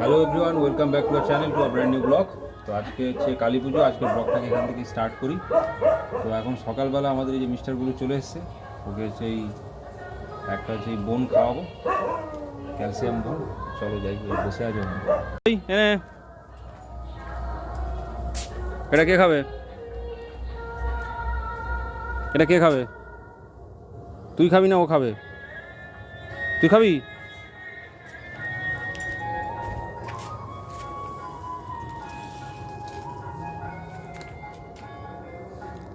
Hello everyone, welcome back to our channel, to a brand new blog. তো আজকে হচ্ছে কালী পুজো, আজকে ব্লগটাকে এখান থেকে স্টার্ট করি। তো এখন সকালবেলা আমাদের এই যে মিস্টারগুলো চলে এসছে, ওকে হচ্ছে এই একটা হচ্ছে এই বোন খাওয়াবো, ক্যালসিয়াম বোন। চলো যাই, বসে আছে এটা কে খাবে? এটা কে খাবে? তুই খাবি না ও খাবে? তুই খাবি?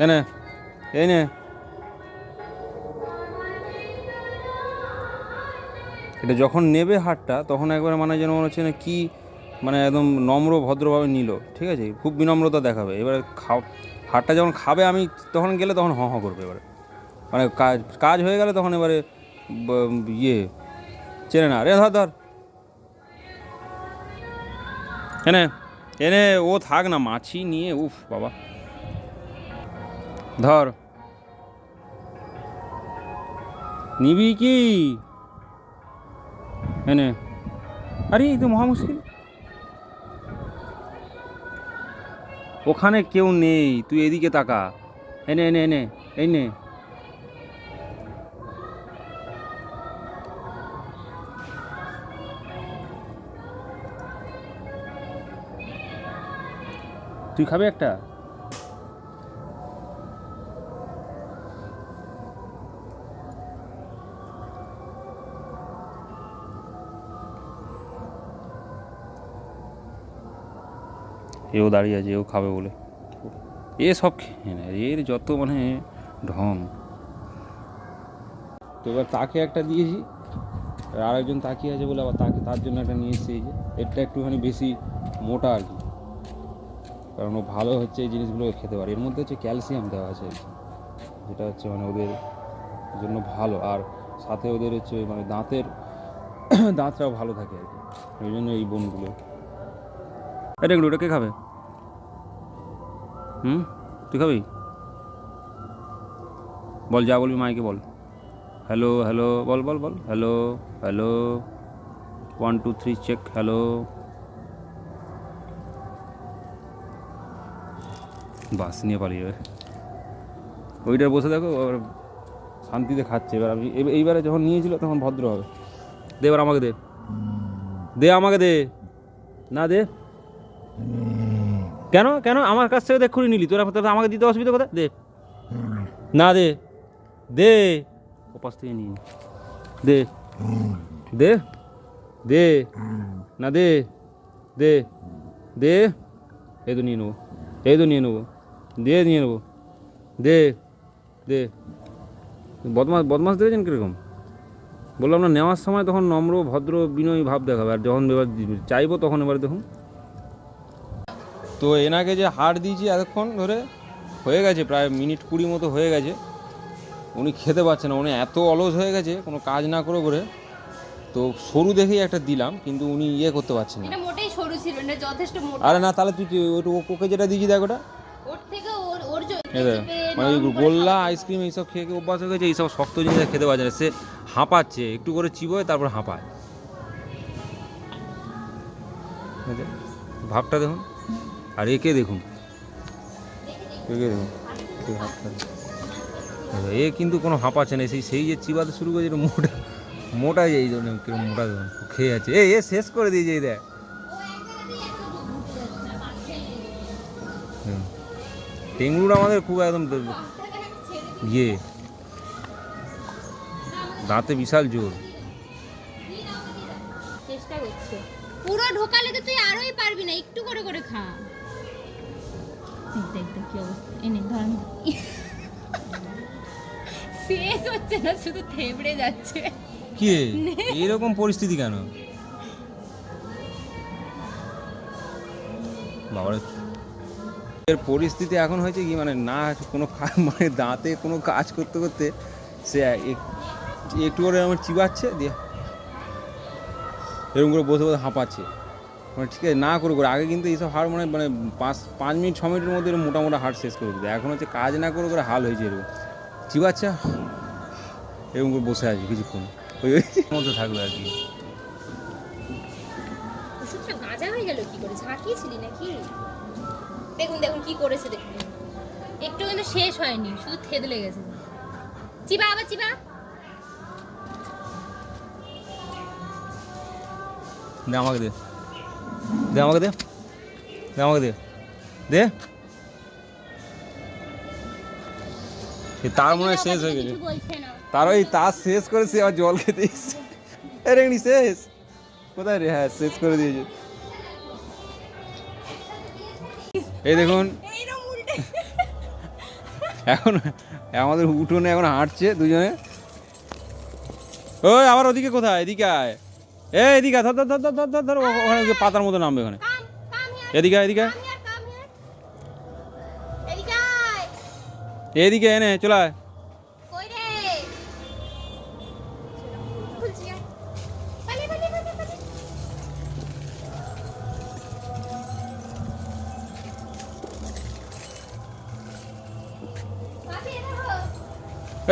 এনে এই নে, এটা যখন নেবে হাটটা তখন একবার মানে যেন মনে হচ্ছে না কি, মানে একদম নম্র ভদ্রভাবে নিল, ঠিক আছে, খুব বিনম্রতা দেখাবে। এবারে হাটটা যখন খাবে আমি তখন গেলে তখন হ করবে এবারে, মানে কাজ কাজ হয়ে গেলে তখন এবারে ইয়ে চেনে না। রে ধর ধর এনে এনে, ও থাক না, মাছি নিয়ে উফ বাবা, ধর নিবি কি এনে? আরে এই তো মহা মুশকিল, ওখানে কেউ নেই, তুই এদিকে তাকা। এনে এনে এনে এই নে, তুই খাবে একটা? এও দাঁড়িয়ে আছে, এও খাবে বলে এ সব খেয়ে নেয়, এর যত মানে ঢং। তো এবার তাকে একটা দিয়েছি, আর একজন তাকিয়ে আছে বলে আবার তার জন্য একটা নিয়ে এসেছি। এই যে এটা একটুখানি বেশি মোটা আর কি, কারণ ও ভালো হচ্ছে এই জিনিসগুলো খেতে পারে। এর মধ্যে হচ্ছে ক্যালসিয়াম দেওয়া আছে, যেটা হচ্ছে মানে ওদের জন্য ভালো, আর সাথে ওদের হচ্ছে মানে দাঁতটাও ভালো থাকে আর কি, ওই জন্য এই বোনগুলো। এটা এগুলো, ওটা কে খাবে? তুই খাবি? বল, যা বলবি মাইকে বল। হ্যালো হ্যালো বল বল বল, হ্যালো হ্যালো, 1 2 3 চেক, হ্যালো। বাস নিয়ে পালিয়ে যাবে, ওইটার বসে দেখো শান্তিতে খাচ্ছে। এবার আমি এইবারে যখন নিয়েছিল তখন ভদ্র হবে। দে এবার আমাকে দে, দে আমাকে দে, না দে। কেন কেন আমার কাছ থেকে দেখুনি নিলি তোরা? আমাকে দিতে অসুবিধা কথা, দে না, দে দে, ওপাশ থেকে নিয়ে দে, দে দে না, দে দে দে, এই তো নিয়ে নেবো, এই তো নিয়ে নেবো, দে নিয়ে নেবো, দে দে। বদমাস বদমাস দেখেছেন কীরকম? বললাম না, নেওয়ার সময় তখন নম্র ভদ্র বিনয়ী ভাব দেখাবে, আর যখন এবার চাইবো তখন এবার দেখুন। তো এনাকে যে হাড় দিয়েছি এতক্ষণ ধরে, হয়ে গেছে প্রায় মিনিট 20 মতো হয়ে গেছে, উনি খেতে পারছে না, উনি এত অলস হয়ে গেছে কোনো কাজ না করে করে। তো সরু দেখেই একটা দিলাম, কিন্তু উনি ইয়ে করতে পারছেন না। এটা মোটেই সরু ছিল না, যথেষ্ট মোটা। আরে না, তাহলে তুই ওকে যেটা দিয়েছি দেখ, ওটা ওর থেকে ওর মানে গোল্লা আইসক্রিম এইসব খেয়ে খেয়ে অভ্যাস হয়ে গেছে, এইসব শক্ত জিনিস খেতে পারছে না, সে হাঁপাচ্ছে, একটু করে চিবোয় তারপর হাঁপায়। ভাবটা দেখুন, আর একে দেখুন, একে দেখুন, এ কিন্তু কোনো হাঁপাচ্ছে না, সেই যে চিবাতে শুরু করেছে, মোটা মোটা, এই জন্য কিরকম মোটা দেখুন খেয়ে আছে। এ শেষ করে দিয়েছে, এই দেখ টেঙ্গুরটা আমাদের খুব একদম ইয়ে, দাঁতে বিশাল জোর। চেষ্টা করছে, পুরো ঢোকালে তো তুই আরোই পারবি না, একটু করে করে খা। দেখ দেখ কি অবস্থা, এনে ধর, শেষ হচ্ছে না, শুধু থেবড়ে যাচ্ছে। কি এরকম পরিস্থিতি কেন বাবার? এর পরিস্থিতি এখন হয়েছে কি, মানে না কোনো মানে দাঁতে কোনো কাজ করতে করতে সে একটু করে আমার চিবাচ্ছে, দিয়ে এরকম করে বসে বসে হাঁপাচ্ছে, মানে ঠিক আছে না করে করে। আগে কিন্তু এইসব হাড় মানে মানে 5 মিনিট 6 মিনিটের মধ্যে মোটা মোটা হাড় শেষ করে দিতে, এখন হচ্ছে কাজ না করে করে হাল হয়েছে এরকম, চিবাচ্ছে এরকম করে বসে আছে কিছুক্ষণ, ওই মধ্যে থাকবে আর কি। ওষুধ দুধটা গাঁজা হয়ে গেল কি করে? ঝাঁকিয়েছিলি নাকি? দেখুন দেখুন কি করেছে দেখুন। একটু কিন্তু শেষ হয়নি, শুধু থেদলে গেছে। চিবা আবার চিবা। দে আমাকে দে, দে আমাকে দে, দে আমাকে দে, দে। তার মনে হয় শেষ হয়ে গেছে, তার ওই তার শেষ করে সে আবার জল খেতে এসছে। রেঙনি শেষ কোথায় রে? হ্যাঁ শেষ করে দিয়েছে। এই দেখুন এখন আমাদের উঠোনে এখন হাঁটছে দুজনে। ওই আবার ওদিকে কোথায়? এদিকে আয়, এদিকে ধর ধর ধর ধর ধর ধর, ওখানে পাতার মতো নামবে ওখানে। এদিকে এদিকে এদিকে এনে চলে আয়।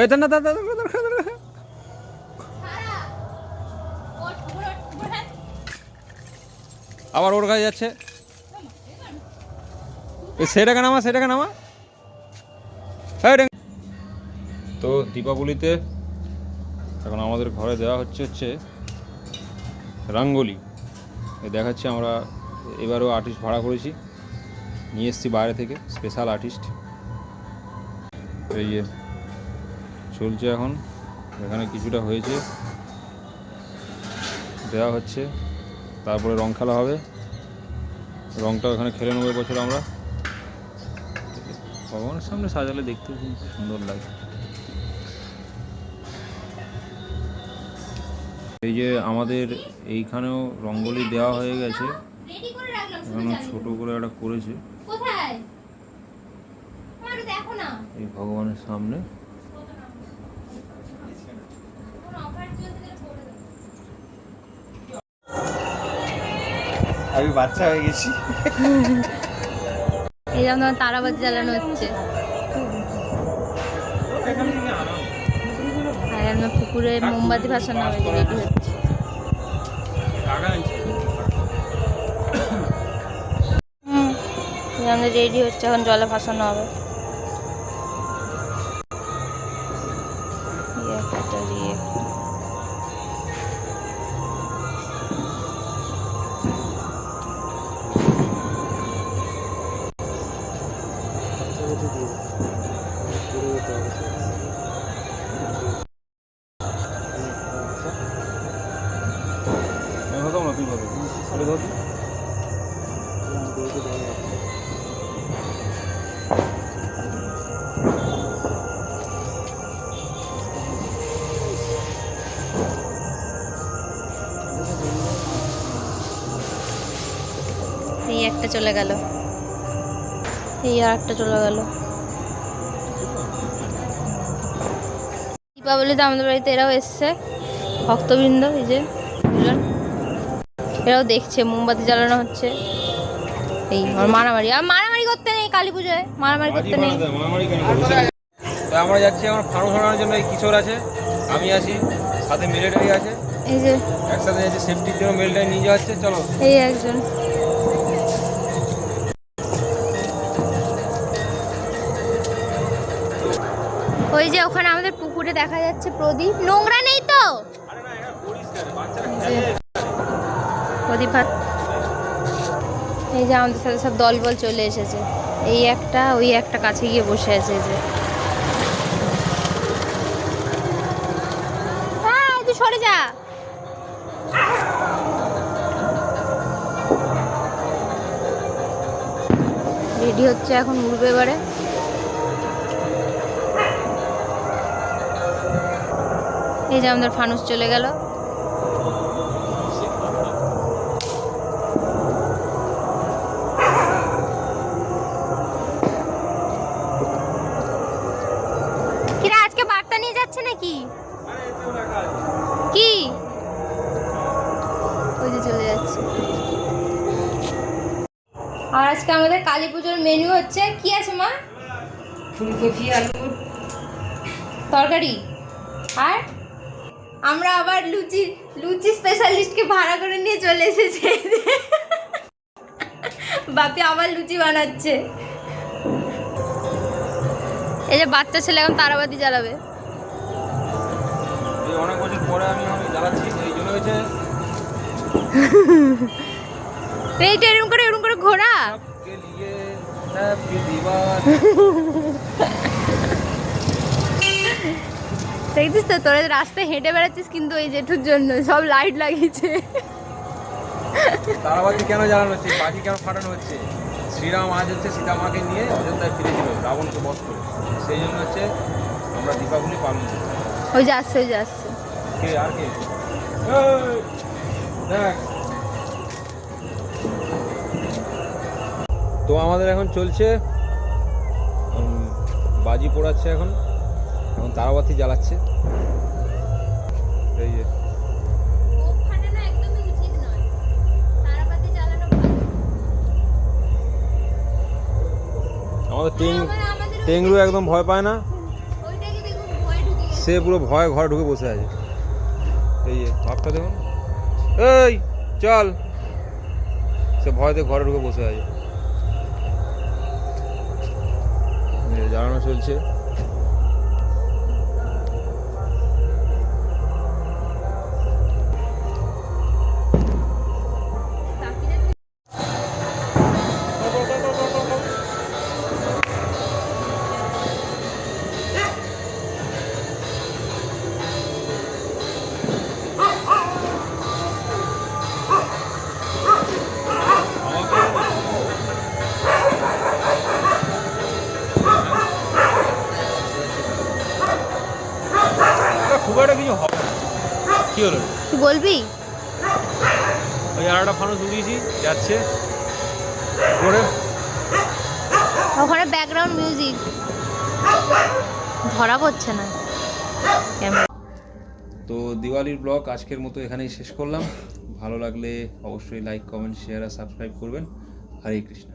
এই ধর না ধর ধর ধর ধর ধর। আবার ওর কাছে যাচ্ছে। সেটাকে নামা, সেটাকে নামা। তো দীপাবলিতে এখন আমাদের ঘরে দেওয়া হচ্ছে রঙ্গোলি। দেখাচ্ছি আমরা এবারও আর্টিস্ট ভাড়া করেছি, নিয়ে এসেছি বাইরে থেকে স্পেশাল আর্টিস্ট। এই যে চলছে এখন, এখানে কিছুটা হয়েছে, দেওয়া হচ্ছে, তারপরে রং খেলা হবে। রংটা ওখানে খেলে নেবো বছর আমরা। ভগবানের সামনে সাজালে দেখতে খুব সুন্দর লাগে। এই যে আমাদের এইখানেও রঙ্গোলি দেওয়া হয়ে গেছে, এখানে ছোট করে একটা করেছে এই ভগবানের সামনে। আমি বাচ্চা হয়ে গেছি। এই যেমন তোমার তারাবাতি জ্বালানো হচ্ছে, আর আমরা পুকুরে মোমবাতি ভাসানো হবে, রেডি হচ্ছে। আমাদের রেডি হচ্ছে, এখন জলে ভাসানো হবে। এই একটা চলে গেল, এই আর একটা চলে গেল। দীপাবলিতে আমাদের বাড়িতে এরাও এসছে ভক্তবৃন্দ, এই যে দুজন, এরাও দেখছে মোমবাতি জ্বালানো হচ্ছে। এই মারামারি, আর মারামারি করতে নেই, কালী পুজোয় মারামারি করতে নেই। তো আমরা যাচ্ছি আমার ফানুস আনার জন্য। এই কিশোর আছে, আমি আছি, সাথে মিলিটারি আছে, এই যে একসাথে যাচ্ছি সেফটির জন্য। মিলিটারি নিয়ে যাচ্ছে, চলো। এই একজন ওই যে ওখানে আমাদের পুকুরে দেখা যাচ্ছে প্রদীপ, নোংরা নেই তো? প্রদীপ ভাত। এই যে আমাদের সাথে সব দলবল চলে এসেছে, এই একটা ওই একটা কাছে গিয়ে বসে আছে। এই যে তুই সরে যা। রেডি হচ্ছে, এখন উঠবে এবারে। এই যে আমাদের ফানুস চলে গেল। কিরা আজকে বার্তা নিয়ে যাচ্ছে নাকি? কি ওই যে চলে যাচ্ছে। আর আজকে আমাদের কালী পুজোর মেনু হচ্ছে, কি আছে মা? ফুলকপি আলুর তরকারি। আর আমরা আবার লুচি স্পেশালিস্টকে ভাড়া করে নিয়ে চলে এসেছে। বাপি আবার লুচি বানাচ্ছে। এই যে বাচ্চা ছেলে এখন তারাবাতি জ্বালাবে। এই অনেক বছর পরে আমি জ্বালাচ্ছি, এই জন্য হয়েছে এইটা এরকম করে ঘোরা। কে লিয়ে হ্যাপি দিওয়ালি। দেখছিস তো তোরা রাস্তায় হেঁটে বেড়াচ্ছিস, কিন্তু এই জেঠুর জন্য সব লাইট লাগিয়েছে। তারাবাতি কেন জ্বালানো হচ্ছে, বাজি কেন ফাটানো হচ্ছে? শ্রীরাম আজ হচ্ছে সীতামাকে নিয়ে অযোধ্যায় ফিরেছিল রাবণকে বধ করে, সেই জন্য হচ্ছে আমরা দীপাবলি পালন করি। ওই যে আসছে কে আর কে? এই, দেখ। তো আমাদের এখন চলছে বাজি পোড়াচ্ছে, এখন তারাবাতি জ্বালাচ্ছে। এই যে আমাদের টেংরু একদম ভয় পায় না, সে পুরো ভয়ে ঘরে ঢুকে বসে আছে। এই যে ভাবটা দেখুন, এই চল, সে ভয়তে ঘরে ঢুকে বসে আছে। জ্বালানো চলছে। খুব একটা কিছু হবে না। কি হলো, তুই বলবি? ওই আর একটা ফানুস উড়িয়েছি, যাচ্ছে করে। ওখানে ব্যাকগ্রাউন্ড মিউজিক ধরা পড়ছে না ক্যামেরা। তো দিওয়ালির ব্লগ আজকের মতো এখানেই শেষ করলাম। ভালো লাগলে অবশ্যই লাইক, কমেন্ট, শেয়ার আর সাবস্ক্রাইব করবেন। হরে কৃষ্ণ।